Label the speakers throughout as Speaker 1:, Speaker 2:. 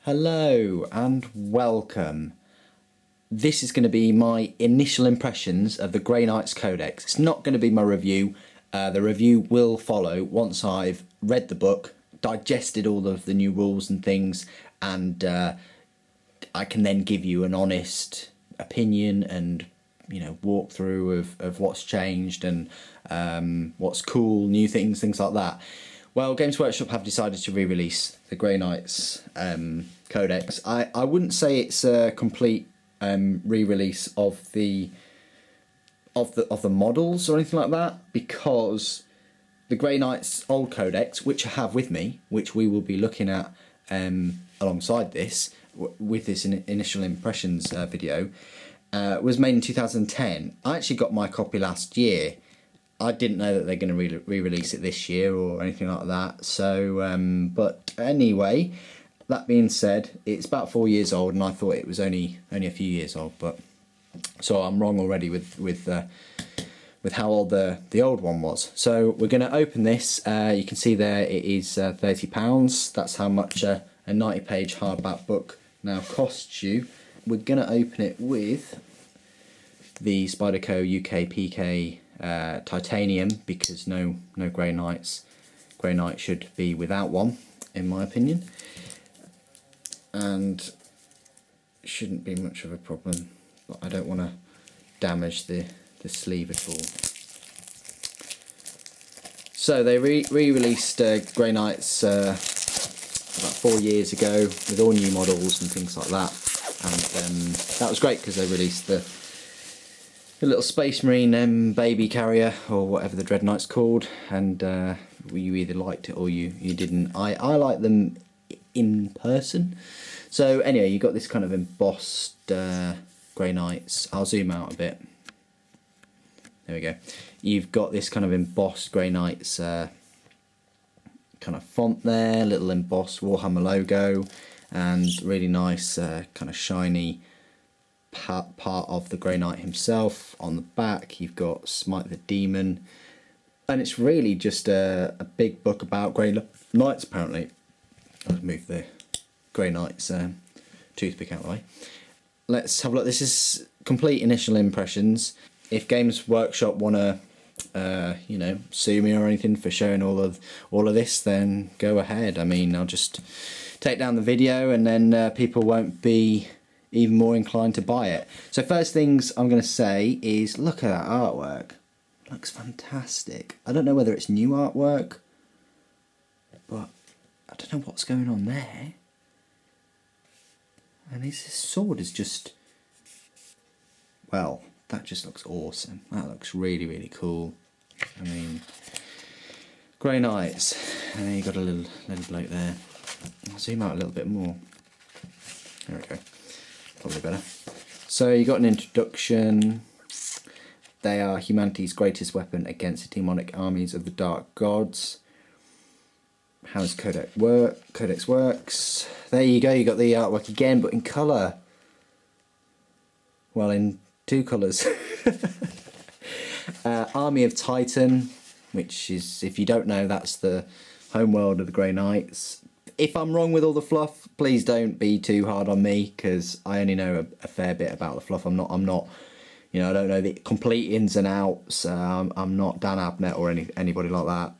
Speaker 1: Hello and welcome. This is going to be my initial impressions of the Grey Knights Codex. It's not going to be my review. The review will follow once I've read the book, digested all of the new rules and things, and I can then give you an honest opinion and walkthrough of what's changed and what's cool, new things like that. Well, Games Workshop have decided to re-release the Grey Knights Codex. I wouldn't say it's a complete re-release of the models or anything like that, because the Grey Knights old Codex, which I have with me, which we will be looking at alongside this with this initial impressions video, was made in 2010. I actually got my copy last year. I didn't know that they're going to re-release it this year or anything like that. So, but anyway, that being said, it's about 4 years old, and I thought it was only a few years old. But so I'm wrong already with how old the old one was. So we're going to open this. You can see there it is £30. That's how much a 90-page hardback book now costs you. We're going to open it with the Spyderco UK PK titanium, because no Grey Knights. Grey Knight should be without one, in my opinion, and shouldn't be much of a problem. But I don't want to damage the sleeve at all. So they re-released Grey Knights about 4 years ago with all new models and things like that, and that was great because they released the little Space Marine baby carrier, or whatever the Dreadnought's called, and you either liked it or you didn't. I like them in person. So anyway, you got this kind of embossed Grey Knights. I'll zoom out a bit. There we go. You've got this kind of embossed Grey Knights kind of font there, little embossed Warhammer logo, and really nice kind of shiny part of the Grey Knight himself. On the back you've got Smite the Demon, and it's really just a big book about Grey Knights, apparently. I'll move the Grey Knights toothpick out of the way. Let's have a look. This is complete initial impressions. If Games Workshop want to sue me or anything for showing all of this, then go ahead. I mean, I'll just take down the video, and then people won't be even more inclined to buy it. So first things I'm going to say is, look at that artwork. It looks fantastic. I don't know whether it's new artwork, but I don't know what's going on there. And this sword is just, well, that just looks awesome. That looks really, really cool. I mean, Grey Knights. And then you've got a little bloke there. I'll zoom out a little bit more. There we go. Probably better. So you got an introduction. They are humanity's greatest weapon against the demonic armies of the dark gods. How does Codex works? There you go. You got the artwork again, but in colour. Well, in two colours. Army of Titan, which is, if you don't know, that's the homeworld of the Grey Knights. If I'm wrong with all the fluff, please don't be too hard on me, because I only know a fair bit about the fluff. I'm not, I don't know the complete ins and outs. I'm not Dan Abnett or anybody like that.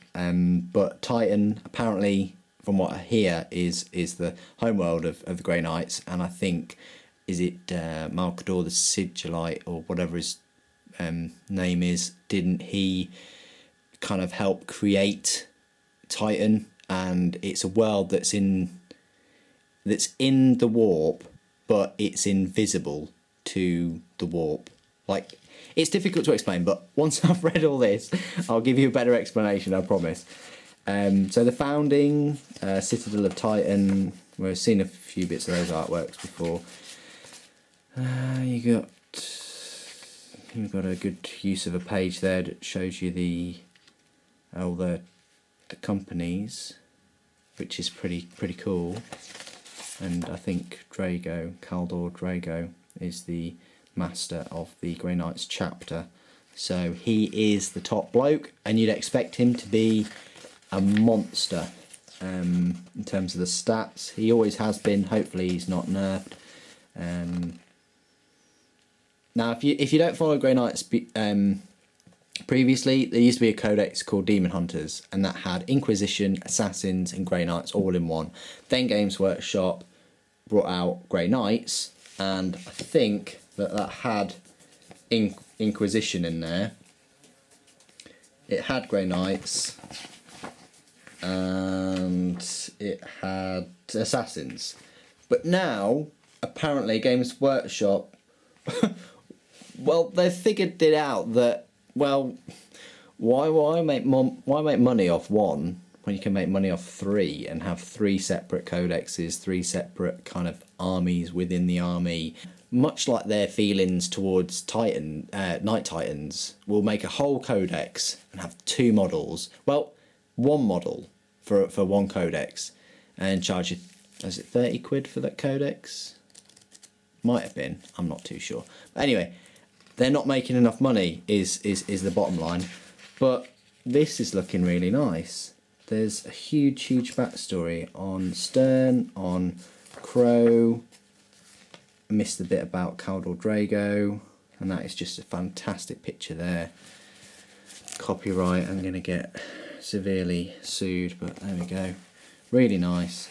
Speaker 1: But Titan, apparently, from what I hear, is the homeworld of the Grey Knights, and I think, is it Malkador the Sigillite, or whatever his name is? Didn't he kind of help create Titan? And it's a world that's in the warp, but it's invisible to the warp. Like, it's difficult to explain, but once I've read all this, I'll give you a better explanation, I promise. So the founding, Citadel of Titan, we've seen a few bits of those artworks before. You've got a good use of a page there that shows you the companies, which is pretty cool. And I think Kaldor Drago is the master of the Grey Knights chapter, so he is the top bloke, and you'd expect him to be a monster. in terms of the stats. He always has been. Hopefully he's not nerfed. Now, if you don't follow Grey Knights, previously there used to be a codex called Demon Hunters, and that had Inquisition, Assassins, and Grey Knights all in one. Then Games Workshop brought out Grey Knights, and I think that had Inquisition in there. It had Grey Knights, and it had Assassins. But now, apparently, Games Workshop, well, they've figured it out that, well, why make money off one when you can make money off three and have three separate codexes, three separate kind of armies within the army? Much like their feelings towards Night Titans, will make a whole codex and have two models. Well, one model for one codex, and charge you, is it 30 quid for that codex? Might have been, I'm not too sure. But anyway, they're not making enough money is the bottom line. But this is looking really nice. There's a huge backstory on Stern, on Crow. I missed the bit about Khal Drago, and that is just a fantastic picture there. Copyright, I'm going to get severely sued, but there we go. Really nice.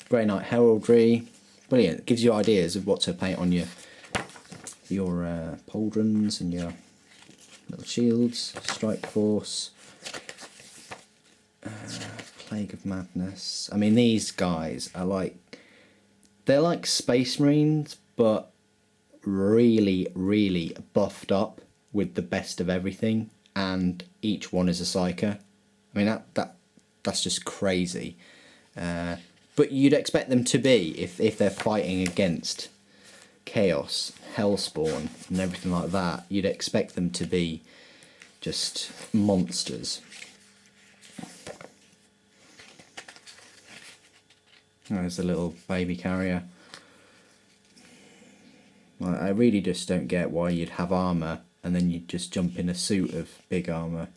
Speaker 1: Grey Knight heraldry, brilliant. It gives you ideas of what to paint on your pauldrons and your little shields. Strike Force, Plague of Madness. I mean, these guys are they're like Space Marines, but really buffed up with the best of everything, and each one is a psyker. I mean, that's just crazy. But you'd expect them to be, if they're fighting against Chaos, Hellspawn, and everything like that, you'd expect them to be just monsters. There's a little baby carrier. I really just don't get why you'd have armour and then you'd just jump in a suit of big armour.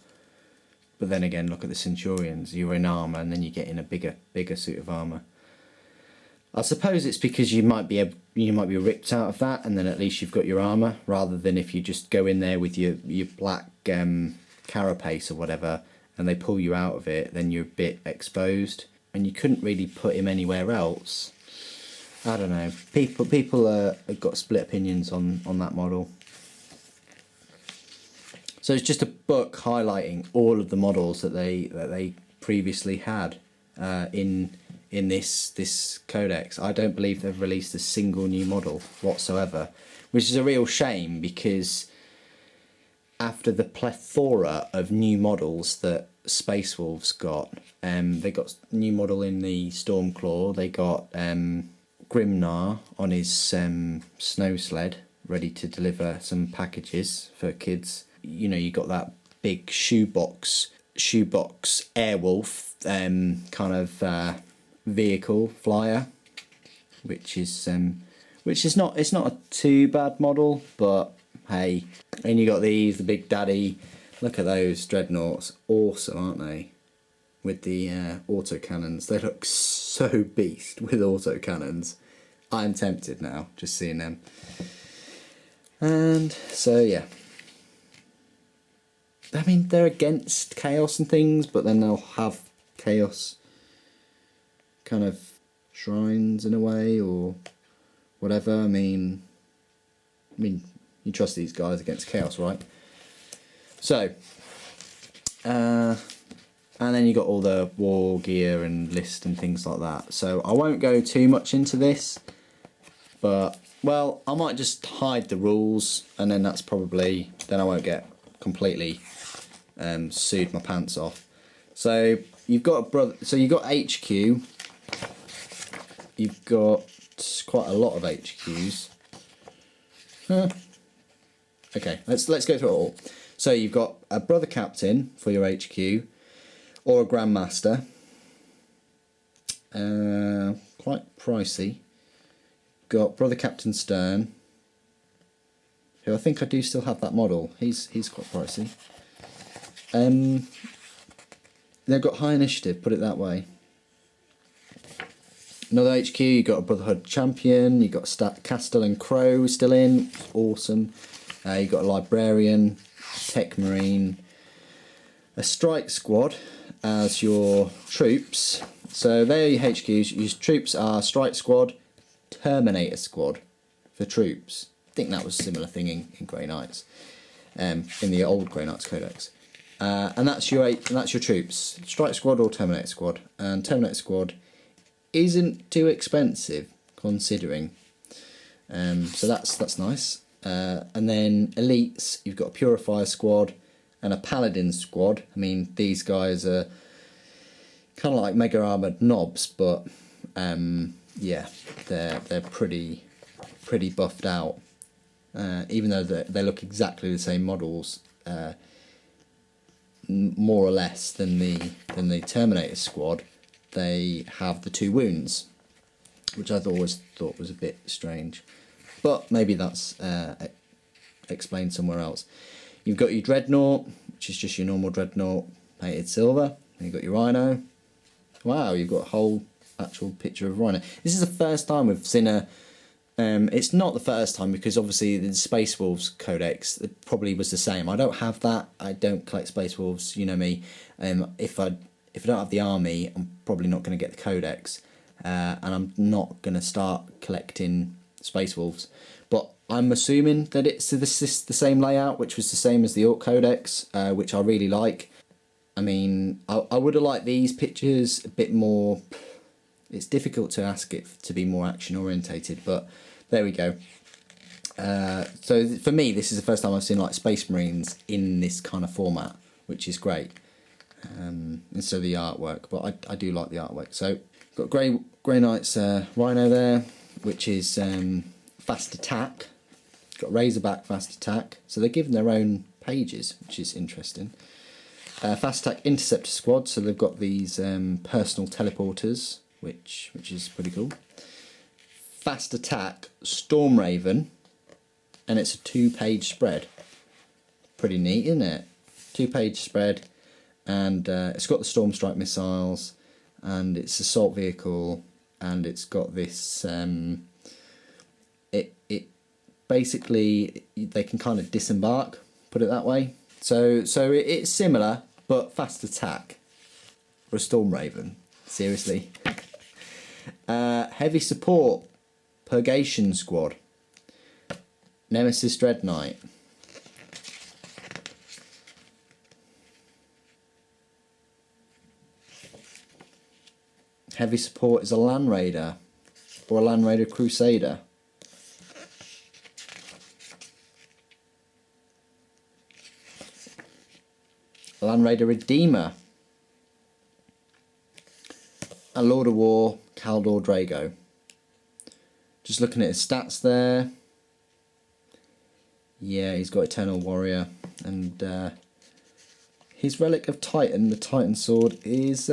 Speaker 1: But then again, look at the Centurions. You're in armour and then you get in a bigger suit of armour. I suppose it's because you might be ripped out of that, and then at least you've got your armour, rather than if you just go in there with your black carapace or whatever, and they pull you out of it, then you're a bit exposed. And you couldn't really put him anywhere else. I don't know. People have got split opinions on that model. So it's just a book highlighting all of the models that they previously had in this codex. I don't believe they've released a single new model whatsoever, which is a real shame, because after the plethora of new models that Space Wolves got, they got a new model in the Stormclaw. They got Grimnar on his snow sled, ready to deliver some packages for kids. You know, you got that big shoebox Airwolf kind of vehicle flyer, which is not, it's not a too bad model, but hey. And you got the Big Daddy. Look at those dreadnoughts, awesome, aren't they? With the autocannons, they look so beast with autocannons. I'm tempted now, just seeing them. And so yeah, I mean, they're against chaos and things, but then they'll have chaos kind of shrines in a way, or whatever. I mean, you trust these guys against chaos, right? So, and then you got all the war gear and list and things like that. So I won't go too much into this, but, well, I might just hide the rules, and then that's probably, then I won't get completely sued my pants off. So you've got you've got HQ. You've got quite a lot of HQs. Okay, let's go through it all. So you've got a Brother Captain for your HQ, or a Grandmaster. Quite pricey. Got Brother Captain Stern, who I think I do still have that model. He's quite pricey. they've got high initiative, put it that way. Another HQ, you got a Brotherhood Champion, you got Castle and Crow still in, awesome. You got a Librarian, Tech Marine, a Strike Squad as your troops. So they're your HQs. Your troops are Strike Squad, Terminator Squad for troops. I think that was a similar thing in Grey Knights, in the old Grey Knights Codex. And that's your troops, Strike Squad or Terminator Squad. And Terminator Squad isn't too expensive considering, so that's nice. And then elites, you've got a Purifier Squad and a Paladin Squad. I mean, these guys are kind of like mega armored knobs, but yeah, they're pretty buffed out. Even though they look exactly the same models, more or less than the Terminator Squad. They have the 2 wounds, which I always thought was a bit strange, but maybe that's explained somewhere else. You've got your Dreadnought, which is just your normal Dreadnought painted silver. And you've got your Rhino. Wow, you've got a whole actual picture of Rhino. This is the first time we've seen a. It's not the first time, because obviously the Space Wolves Codex, it probably was the same. I don't have that. I don't collect Space Wolves. You know me. If I don't have the army, I'm probably not going to get the Codex, and I'm not going to start collecting Space Wolves. But I'm assuming that it's the same layout, which was the same as the Orc Codex, which I really like. I mean, I would have liked these pictures a bit more. It's difficult to ask it to be more action orientated, but there we go. So for me, this is the first time I've seen like Space Marines in this kind of format, which is great. And so the artwork, but I do like the artwork. So got Grey Knights Rhino there, which is fast attack. Got Razorback fast attack. So they're given their own pages, which is interesting. Fast attack Interceptor Squad. So they've got these personal teleporters, which is pretty cool. Fast attack Storm Raven, and it's a 2-page spread. Pretty neat, isn't it? 2-page spread. And it's got the Storm Strike missiles, and it's assault vehicle, and it's got this. It basically, they can kind of disembark, put it that way. So it's similar, but fast attack for a Storm Raven. Seriously. Heavy support Purgation Squad. Nemesis Dread Knight. Heavy support is a Land Raider or a Land Raider Crusader. A Land Raider Redeemer. A Lord of War Kaldor Drago. Just looking at his stats there. Yeah, he's got Eternal Warrior, and his Relic of Titan, the Titan Sword, is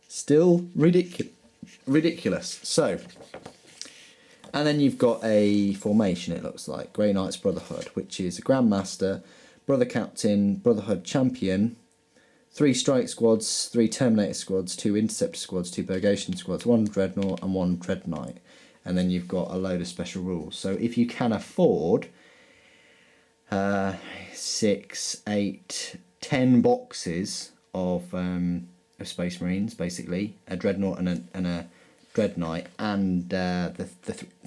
Speaker 1: still ridiculous. So, and then you've got a formation, it looks like. Grey Knights Brotherhood, which is a Grandmaster, Brother Captain, Brotherhood Champion, 3 Strike Squads, 3 Terminator Squads, 2 Interceptor Squads, 2 Purgation Squads, 1 Dreadnought and 1 Dread Knight. And then you've got a load of special rules. So if you can afford 6, 8, 10 boxes of Space Marines, basically, a Dreadnought and a Dread Knight, and the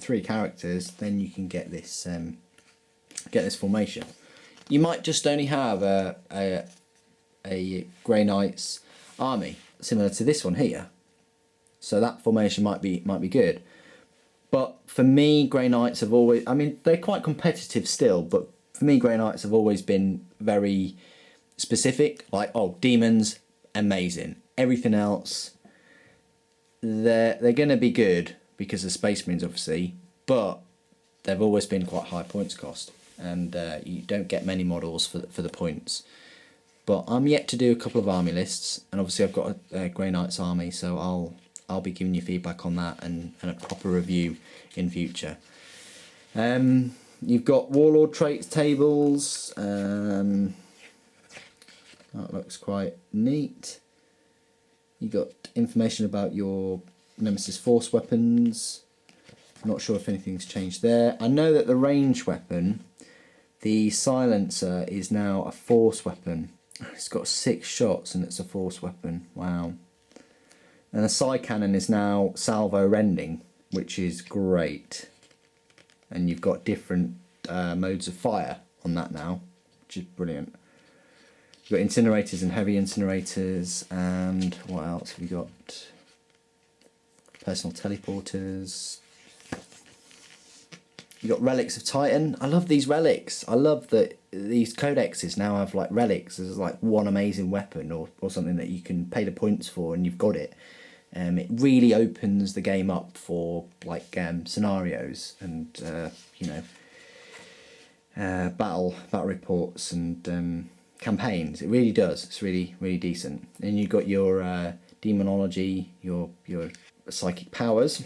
Speaker 1: 3 characters, then you can get this formation. You might just only have a Grey Knights army similar to this one here, so that formation might be good. But for me, Grey Knights have always, I mean, they're quite competitive still, but for me, Grey Knights have always been very specific. Like, oh, demons, amazing. Everything else, they're going to be good because of Space Marines, obviously, but they've always been quite high points cost, and you don't get many models for the points. But I'm yet to do a couple of army lists, and obviously I've got a Grey Knights army, so I'll be giving you feedback on that and a proper review in future. You've got Warlord traits tables. That looks quite neat. You got information about your Nemesis Force weapons. I'm not sure if anything's changed there. I know that the range weapon, the silencer, is now a Force weapon. It's got 6 shots and it's a Force weapon. Wow. And the side cannon is now salvo rending, which is great. And you've got different modes of fire on that now, which is brilliant. You've got incinerators and heavy incinerators, and what else have we got? Personal teleporters. You got relics of Titan. I love these relics. I love that these codexes now have like relics. There's like one amazing weapon or something that you can pay the points for, and you've got it. It really opens the game up for like scenarios and you know, battle reports and campaigns. It really does. It's really decent. And you've got your demonology, your psychic powers,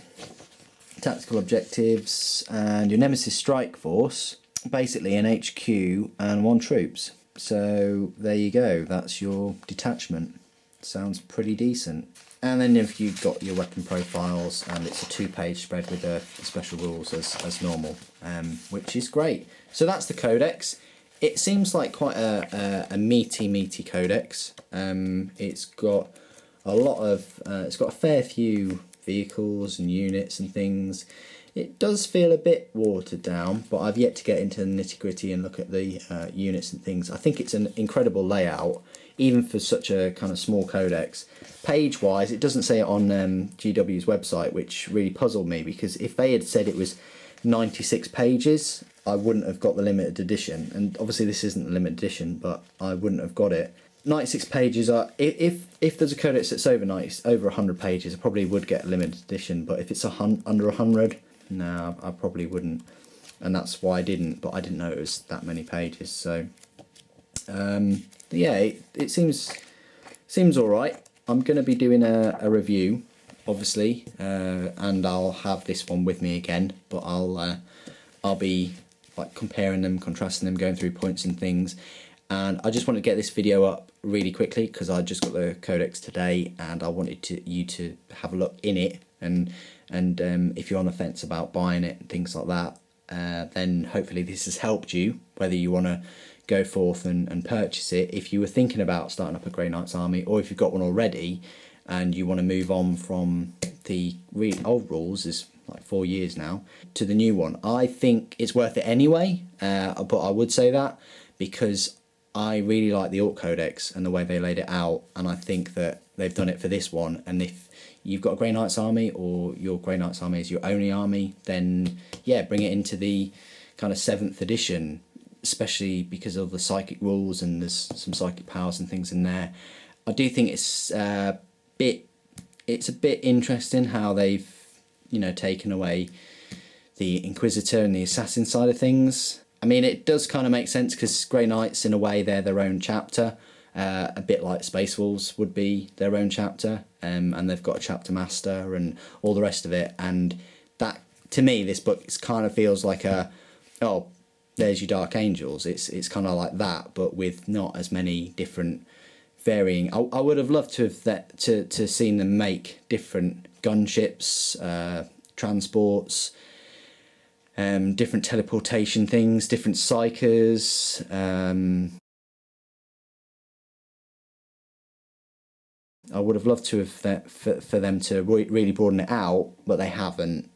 Speaker 1: tactical objectives, and your Nemesis Strike Force. Basically an HQ and 1 troops. So there you go. That's your detachment. Sounds pretty decent. And then if you've got your weapon profiles, and it's a 2-page spread with the special rules as normal, which is great. So that's the codex. It seems like quite a meaty codex. It's got a lot of, it's got a fair few vehicles and units and things. It does feel a bit watered down, but I've yet to get into the nitty gritty and look at the units and things. I think it's an incredible layout, even for such a kind of small codex. Page wise, it doesn't say it on GW's website, which really puzzled me, because if they had said it was 96 pages, I wouldn't have got the limited edition. And obviously this isn't the limited edition, but I wouldn't have got it. 96 pages are, if there's a codex that's over 100 pages, I probably would get a limited edition, but if it's under 100, no, I probably wouldn't. And that's why I didn't, but I didn't know it was that many pages. So yeah, it seems all right. I'm going to be doing a review, obviously, and I'll have this one with me again, but I'll be like comparing them, contrasting them, going through points and things. And I just want to get this video up really quickly because I just got the codex today, and I wanted you to have a look in it, and if you're on the fence about buying it and things like that, then hopefully this has helped you, whether you want to go forth and purchase it. If you were thinking about starting up a Grey Knights army, or if you've got one already and you want to move on from the old rules, is like 4 years now, to the new one, I think it's worth it anyway. But I would say that because I really like the Orc Codex and the way they laid it out, and I think that they've done it for this one. And if you've got a Grey Knights army, or your Grey Knights army is your only army, then yeah, bring it into the kind of 7th edition, especially because of the psychic rules, and there's some psychic powers and things in there. I do think it's a bit interesting how they've, you know, taken away the Inquisitor and the Assassin side of things. I mean, it does kind of make sense because Grey Knights, in a way, they're their own chapter, a bit like Space Wolves would be their own chapter, and they've got a chapter master and all the rest of it. And that, to me, this book kind of feels like there's your Dark Angels. It's kind of like that, but with not as many different varying. I would have loved to have to seen them make different gunships, transports, different teleportation things, different psychers. I would have loved to have for them to really broaden it out, but they haven't,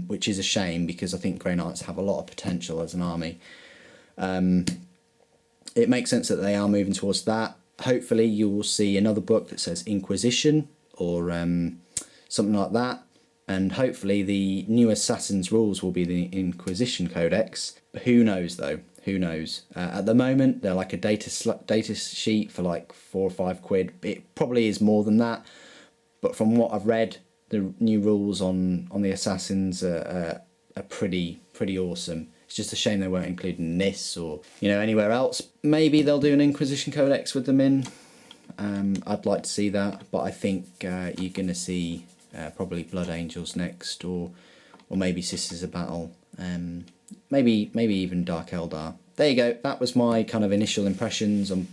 Speaker 1: which is a shame because I think Grey Knights have a lot of potential as an army. It makes sense that they are moving towards that. Hopefully you will see another book that says Inquisition or something like that. And hopefully the new Assassin's rules will be the Inquisition Codex. Who knows though? Who knows? At the moment, they're like a data sheet for like £4 or £5. It probably is more than that. But from what I've read, the new rules on the Assassins are pretty awesome. It's just a shame they weren't included in this or, you know, anywhere else. Maybe they'll do an Inquisition Codex with them in. I'd like to see that, but I think you're going to see probably Blood Angels next, or maybe Sisters of Battle, maybe even Dark Eldar. There you go. That was my kind of initial impressions on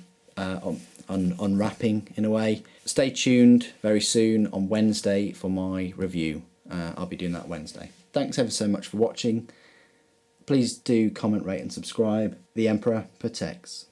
Speaker 1: unwrapping in a way. Stay tuned very soon on Wednesday for my review. I'll be doing that Wednesday. Thanks ever so much for watching. Please do comment, rate and subscribe. The Emperor protects.